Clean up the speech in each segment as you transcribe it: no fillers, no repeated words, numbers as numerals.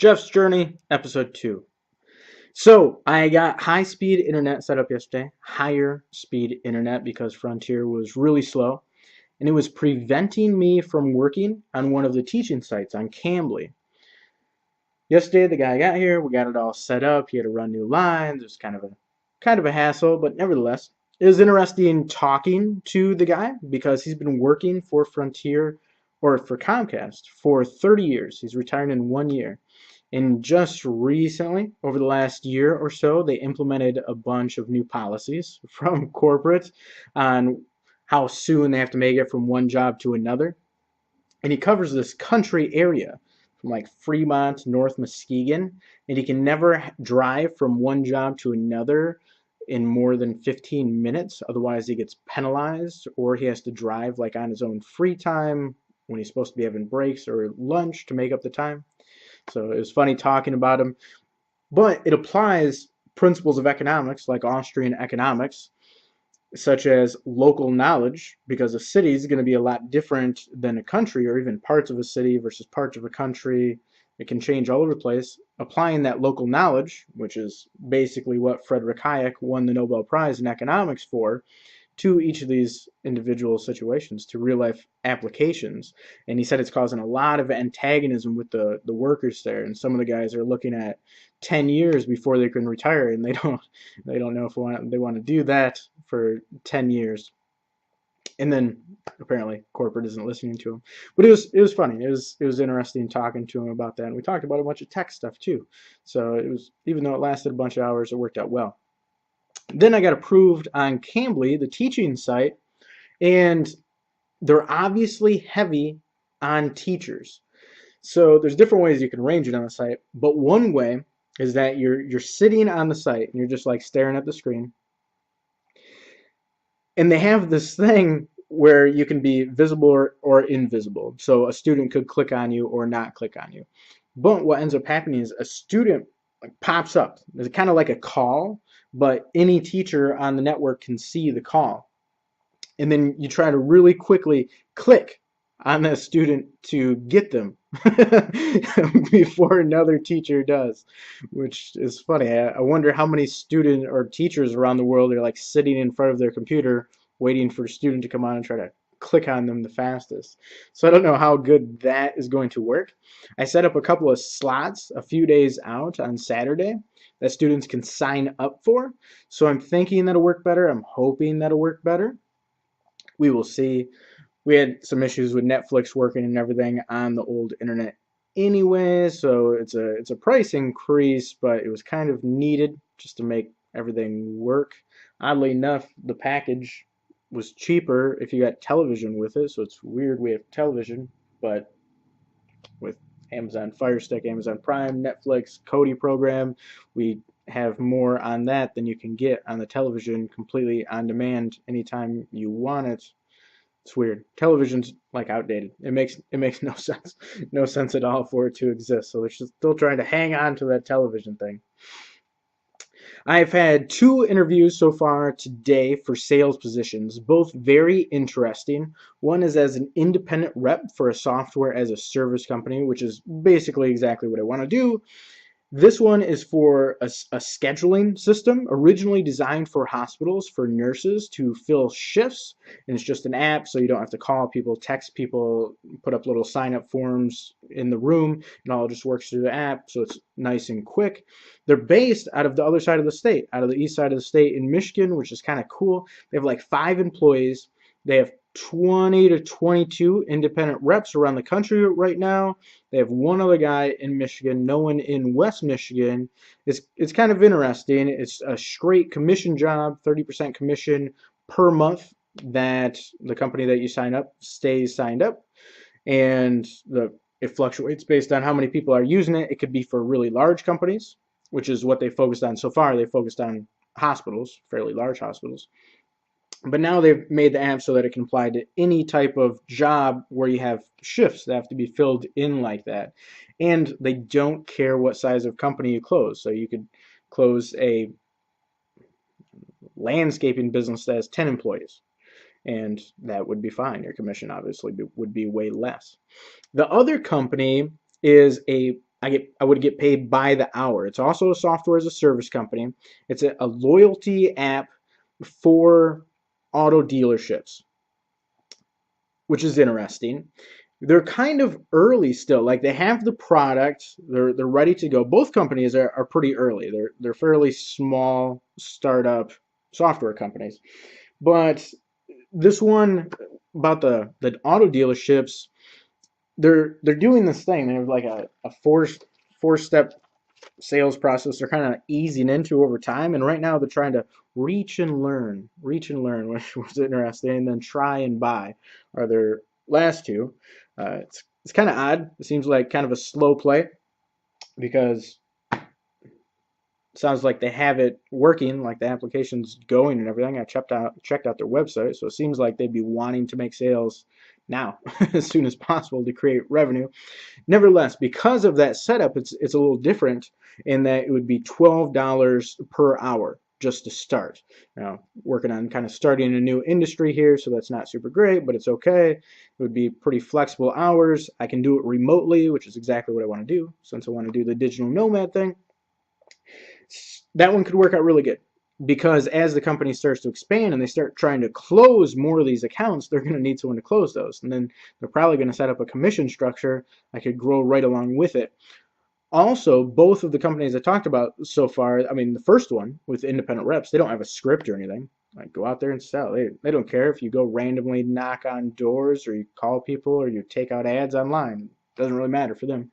Jeff's Journey, Episode 2. So, I got high-speed internet set up yesterday, higher speed internet because Frontier was really slow, and it was preventing me from working on one of the teaching sites on Cambly. Yesterday, the guy got here, we got it all set up, he had to run new lines, it was kind of a hassle, but nevertheless, it was interesting talking to the guy because he's been working for Frontier or for Comcast for 30 years. He's retiring in 1 year. And just recently, over the last year or so, they implemented a bunch of new policies from corporate on how soon they have to make it from one job to another. And he covers this country area from like Fremont, North Muskegon, and he can never drive from one job to another in more than 15 minutes. Otherwise, he gets penalized, or he has to drive like on his own free time when he's supposed to be having breaks or lunch to make up the time. So it was funny talking about him. But it applies principles of economics, like Austrian economics, such as local knowledge, because a city is going to be a lot different than a country, or even parts of a city versus parts of a country. It can change all over the place. Applying that local knowledge, which is basically what Frederick Hayek won the Nobel Prize in economics for, to each of these individual situations, to real life applications. And he said it's causing a lot of antagonism with the workers there. And some of the guys are looking at 10 years before they can retire, and they don't know if they want to do that for 10 years. And then apparently corporate isn't listening to him. But it was funny. It was interesting talking to him about that. And we talked about a bunch of tech stuff too. So it was, even though it lasted a bunch of hours, it worked out well. Then I got approved on Cambly, the teaching site, and they're obviously heavy on teachers. So there's different ways you can arrange it on the site, but one way is that you're sitting on the site and you're just like staring at the screen. And they have this thing where you can be visible or invisible. So a student could click on you or not click on you. But what ends up happening is a student like pops up. It's kind of like a call, but any teacher on the network can see the call. And then you try to really quickly click on that student to get them before another teacher does, which is funny. I wonder how many student or teachers around the world are like sitting in front of their computer waiting for a student to come on and try to click on them the fastest. So I don't know how good that is going to work. I set up a couple of slots a few days out on Saturday that students can sign up for. So I'm thinking that'll work better. I'm hoping that'll work better. We will see. We had some issues with Netflix working and everything on the old internet anyway, so it's a price increase, but it was kind of needed just to make everything work. Oddly enough, the package was cheaper if you got television with it, so it's weird we have television, but with Amazon Fire Stick, Amazon Prime, Netflix, Kodi program, we have more on that than you can get on the television completely on demand anytime you want it. It's weird. Television's like outdated. It makes no sense at all for it to exist. So they're still trying to hang on to that television thing. I've had 2 interviews so far today for sales positions, both very interesting. One is as an independent rep for a software as a service company, which is basically exactly what I want to do. This one is for a scheduling system originally designed for hospitals, for nurses to fill shifts. And it's just an app, so you don't have to call people, text people, put up little sign-up forms in the room. It all just works through the app, so it's nice and quick. They're based out of the other side of the state, out of the east side of the state in Michigan, which is kind of cool. They have like 5 employees. They have 20 to 22 independent reps around the country right now. They have one other guy in Michigan, no one in West Michigan. It's kind of interesting. It's a straight commission job, 30% commission per month that the company that you sign up stays signed up. And it fluctuates based on how many people are using it. It could be for really large companies, which is what they focused on so far. They focused on hospitals, fairly large hospitals. But now they've made the app so that it can apply to any type of job where you have shifts that have to be filled in like that. And they don't care what size of company you close. So you could close a landscaping business that has 10 employees, and that would be fine. Your commission obviously would be way less. The other company is a I would get paid by the hour. It's also a software as a service company. It's a loyalty app for auto dealerships, which is interesting. They're kind of early still. Like they have the product, they're ready to go. Both companies are pretty early. They're fairly small startup software companies. But this one about the auto dealerships, they're doing this thing. They have like a four step sales process they're kind of easing into over time, and right now they're trying to reach and learn, which was interesting, and then try and buy are their last two. It's kind of odd. It seems like kind of a slow play because sounds like they have it working, like the application's going and everything. I checked out their website, so it seems like they'd be wanting to make sales now as soon as possible to create revenue. Nevertheless, because of that setup, it's a little different in that it would be $12 per hour just to start. Now, working on kind of starting a new industry here, so that's not super great, but it's okay. It would be pretty flexible hours. I can do it remotely, which is exactly what I want to do since I want to do the digital nomad thing. That one could work out really good because as the company starts to expand and they start trying to close more of these accounts, they're going to need someone to close those. And then they're probably going to set up a commission structure that could grow right along with it. Also, both of the companies I talked about so far, I mean, the first one with independent reps, they don't have a script or anything. Like, go out there and sell. They don't care if you go randomly knock on doors or you call people or you take out ads online. It doesn't really matter for them.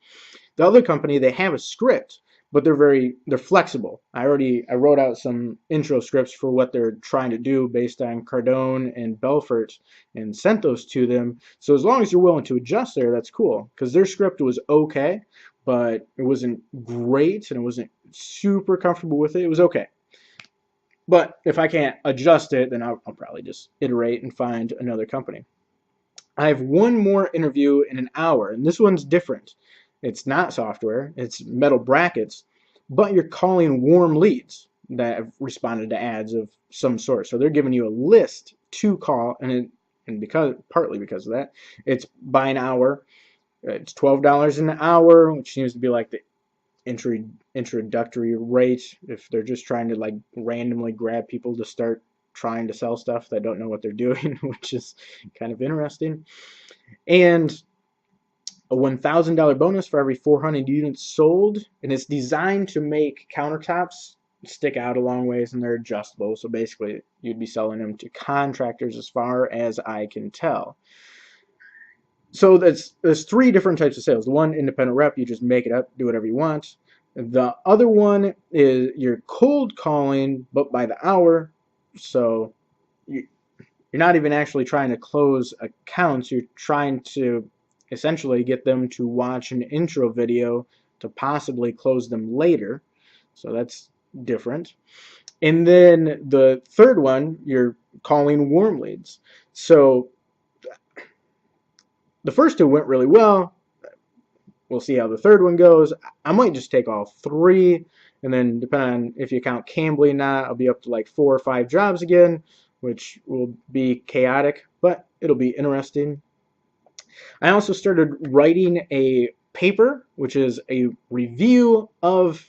The other company, they have a script, but they're flexible. I wrote out some intro scripts for what they're trying to do based on Cardone and Belfort and sent those to them. So as long as you're willing to adjust there, that's cool. Because their script was okay, but it wasn't great and it wasn't super comfortable with it. It was okay. But if I can't adjust it, then I'll probably just iterate and find another company. I have one more interview in an hour, and this one's different. It's not software, it's metal brackets, but you're calling warm leads that have responded to ads of some sort. So they're giving you a list to call, and partly because of that, it's by an hour. It's $12 an hour, which seems to be like the introductory rate if they're just trying to like randomly grab people to start trying to sell stuff that don't know what they're doing, which is kind of interesting. And a $1,000 bonus for every 400 units sold, and it's designed to make countertops stick out a long ways, and they're adjustable. So basically, you'd be selling them to contractors, as far as I can tell. So there's three different types of sales. The one, independent rep, you just make it up, do whatever you want. The other one is you're cold calling, but by the hour. So you're not even actually trying to close accounts. You're trying to essentially get them to watch an intro video to possibly close them later. So that's different. And then the third one, you're calling warm leads. So the first two went really well. We'll see how the third one goes. I might just take all three, and then depending on if you count Cambly or not, I'll be up to like 4 or 5 jobs again, which will be chaotic, but it'll be interesting. I also started writing a paper, which is a review of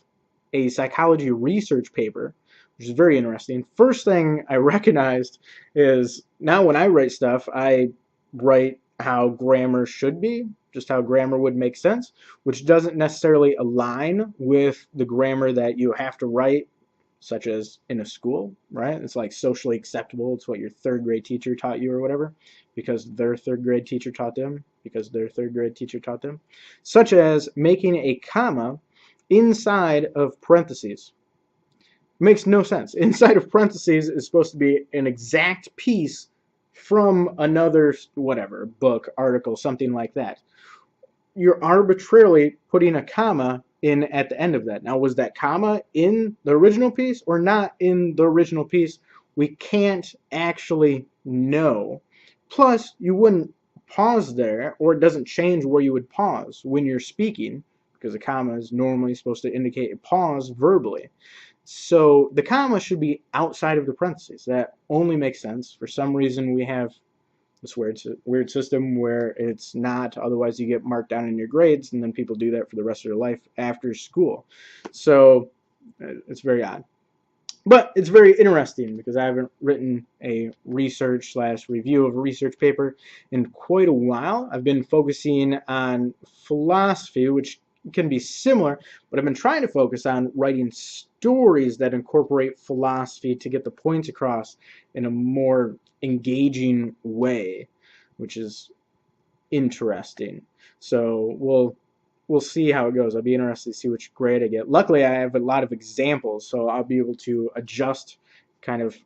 a psychology research paper, which is very interesting. First thing I recognized is now when I write stuff, I write how grammar should be, just how grammar would make sense, which doesn't necessarily align with the grammar that you have to write, such as in a school, right? It's like socially acceptable. It's what your third grade teacher taught you or whatever, because their third grade teacher taught them, because their third grade teacher taught them, such as making a comma inside of parentheses. Makes no sense. Inside of parentheses is supposed to be an exact piece from another whatever, book, article, something like that. You're arbitrarily putting a comma in at the end of that. Now, was that comma in the original piece or not in the original piece? We can't actually know. Plus, you wouldn't pause there, or it doesn't change where you would pause when you're speaking, because a comma is normally supposed to indicate a pause verbally. So the comma should be outside of the parentheses. That only makes sense. For some reason, we have this weird system where it's not, otherwise you get marked down in your grades, and then people do that for the rest of their life after school. So it's very odd. But it's very interesting because I haven't written a research slash review of a research paper in quite a while. I've been focusing on philosophy, which can be similar, but I've been trying to focus on writing stories that incorporate philosophy to get the points across in a more engaging way, which is interesting. So we'll see how it goes. I'll be interested to see which grade I get. Luckily, I have a lot of examples, so I'll be able to adjust, kind of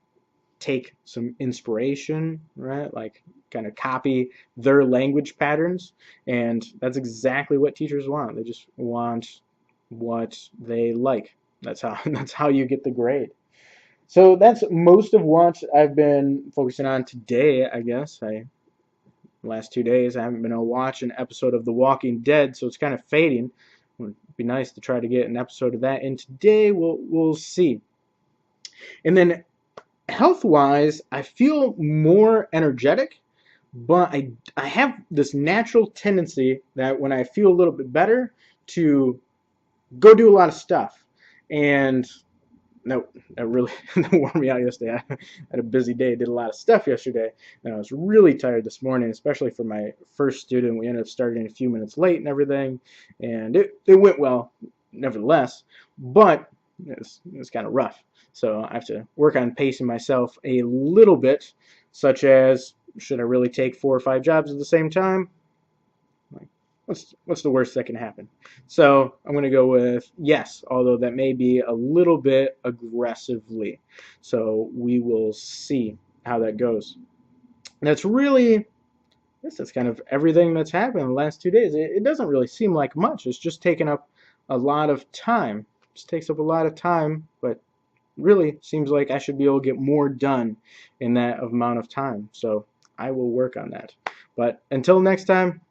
take some inspiration, right? Like kind of copy their language patterns, and that's exactly what teachers want. They just want what they like. That's how you get the grade. So that's most of what I've been focusing on today, I guess. The last 2 days I haven't been able to watch an episode of The Walking Dead, so it's kind of fading. It would be nice to try to get an episode of that in today. We'll see. And then health-wise, I feel more energetic, but I have this natural tendency that when I feel a little bit better to go do a lot of stuff. And that really that wore me out yesterday. I had a busy day, did a lot of stuff yesterday, and I was really tired this morning, especially for my first student. We ended up starting a few minutes late and everything, and it went well, nevertheless, but it was kind of rough. So I have to work on pacing myself a little bit, such as, should I really take 4 or 5 jobs at the same time? What's the worst that can happen? So I'm going to go with yes, although that may be a little bit aggressively. So we will see how that goes. And that's really, that's kind of everything that's happened in the last 2 days. It doesn't really seem like much. It's just taken up a lot of time. It just takes up a lot of time, but really seems like I should be able to get more done in that amount of time. So I will work on that. But until next time,